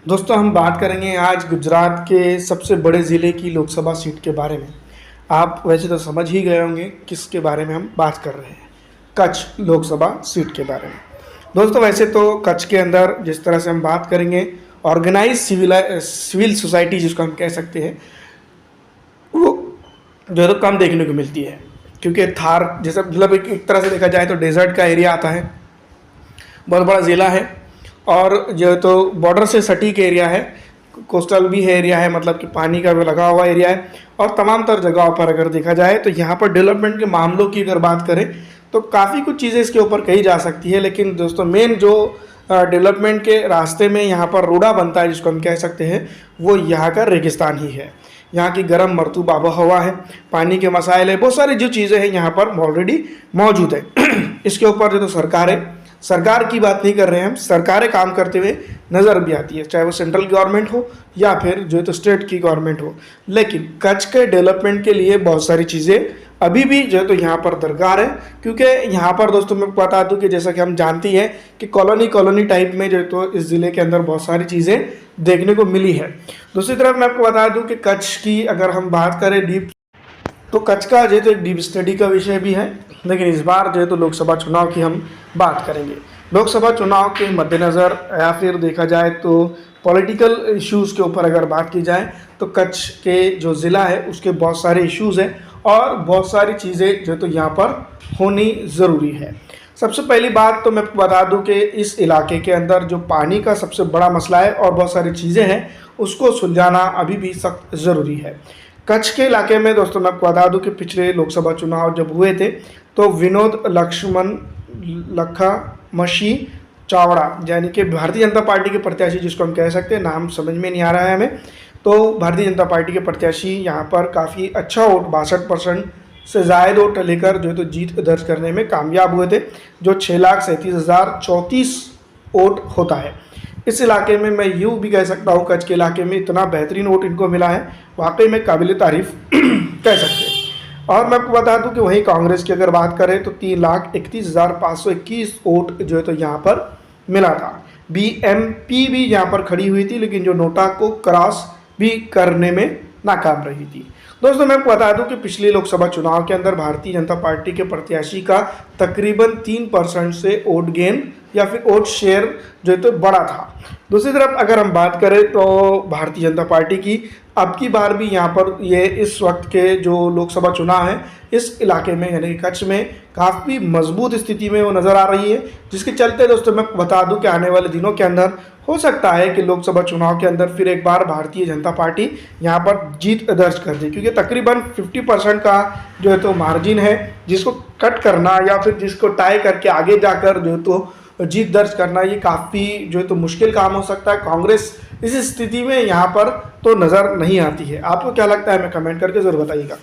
दोस्तों हम बात करेंगे आज गुजरात के सबसे बड़े ज़िले की लोकसभा सीट के बारे में। आप वैसे तो समझ ही गए होंगे किसके बारे में हम बात कर रहे हैं, कच्छ लोकसभा सीट के बारे में। दोस्तों वैसे तो कच्छ के अंदर जिस तरह से हम बात करेंगे ऑर्गेनाइज सिविल सोसाइटी जिसको हम कह सकते हैं, वो जो है तो कम देखने को मिलती है, क्योंकि थार जैसा मतलब एक तरह से देखा जाए तो डेजर्ट का एरिया आता है, बहुत बड़ा ज़िला है और जो है तो बॉर्डर से सटीक एरिया है, कोस्टल भी है एरिया है, मतलब कि पानी का भी लगा हुआ एरिया है। और तमाम तर जगहों पर अगर देखा जाए तो यहाँ पर डेवलपमेंट के मामलों की अगर बात करें तो काफ़ी कुछ चीज़ें इसके ऊपर कही जा सकती है, लेकिन दोस्तों मेन जो डेवलपमेंट के रास्ते में यहाँ पर रोड़ा बनता है जिसको हम कह सकते हैं, वो यहाँ का रेगिस्तान ही है। यहाँ की गर्म मरतूब आबोहवा है, पानी के मसाइल है, बहुत सारी जो चीज़ें हैं यहाँ पर ऑलरेडी मौजूद है। इसके ऊपर जो तो सरकार की बात नहीं कर रहे हैं हम, सरकारें काम करते हुए नज़र भी आती है, चाहे वो सेंट्रल गवर्नमेंट हो या फिर जो है तो स्टेट की गवर्नमेंट हो। लेकिन कच्छ के डेवलपमेंट के लिए बहुत सारी चीज़ें अभी भी जो है तो यहाँ पर दरकार है, क्योंकि यहाँ पर दोस्तों मैं बता दूँ कि जैसा कि हम जानते हैं कि कॉलोनी टाइप में जो है तो इस ज़िले के अंदर बहुत सारी चीज़ें देखने को मिली है। दूसरी तरफ मैं आपको बता दूँ कि कच्छ की अगर हम बात करें डीप, तो कच्छ का जो है तो एक डीप स्टडी का विषय भी है, लेकिन इस बार जो है तो लोकसभा चुनाव की हम बात करेंगे। लोकसभा चुनाव के मद्देनज़र या फिर देखा जाए तो पॉलिटिकल इश्यूज़ के ऊपर अगर बात की जाए तो कच्छ के जो ज़िला है उसके बहुत सारे इश्यूज़ हैं और बहुत सारी चीज़ें जो तो यहाँ पर होनी ज़रूरी है। सबसे पहली बात तो मैं बता दूं कि इस इलाके के अंदर जो पानी का सबसे बड़ा मसला है और बहुत सारी चीज़ें हैं उसको सुलझाना अभी भी सख्त ज़रूरी है। कच्छ के इलाके में दोस्तों मैं आपको बता दूं कि पिछले लोकसभा चुनाव जब हुए थे तो विनोद लक्ष्मण लखामशी चावड़ा यानी कि भारतीय जनता पार्टी के प्रत्याशी जिसको हम कह सकते हैं, नाम समझ में नहीं आ रहा है हमें, तो भारतीय जनता पार्टी के प्रत्याशी यहाँ पर काफ़ी अच्छा वोट 62% से ज़ायद वोट लेकर जो है तो जीत दर्ज करने में कामयाब हुए थे, जो 6,37,034 वोट होता है। इस इलाके में मैं यूँ भी कह सकता हूँ कच्छ के इलाके में इतना बेहतरीन वोट इनको मिला है, वाकई में काबिल तारीफ़ कह सकते हैं। और मैं आपको बता दूं कि वहीं कांग्रेस की अगर बात करें तो 3,31,521 वोट जो है तो यहाँ पर मिला था। बीएमपी भी यहाँ पर खड़ी हुई थी, लेकिन जो नोटा को क्रॉस भी करने में नाकाम रही थी। दोस्तों मैं आपको बता दूं कि पिछले लोकसभा चुनाव के अंदर भारतीय जनता पार्टी के प्रत्याशी का तकरीबन 3% से वोट गेन या फिर वोट शेयर जो है तो बड़ा था। दूसरी तरफ अगर हम बात करें तो भारतीय जनता पार्टी की अब की बार भी यहाँ पर ये इस वक्त के जो लोकसभा चुनाव है इस इलाके में यानी कच्छ में काफ़ी मजबूत स्थिति में वो नज़र आ रही है, जिसके चलते दोस्तों मैं बता दूं कि आने वाले दिनों के अंदर हो सकता है कि लोकसभा चुनाव के अंदर फिर एक बार भारतीय जनता पार्टी यहाँ पर जीत दर्ज कर दे, क्योंकि तकरीबन 50% का जो है तो मार्जिन है, जिसको कट करना या फिर जिसको टाई करके आगे जाकर जो है तो जीत दर्ज करना ये काफ़ी जो है तो मुश्किल काम हो सकता है। कांग्रेस इस स्थिति में यहाँ पर तो नज़र नहीं आती है। आपको क्या लगता है, हमें कमेंट करके ज़रूर बताइएगा।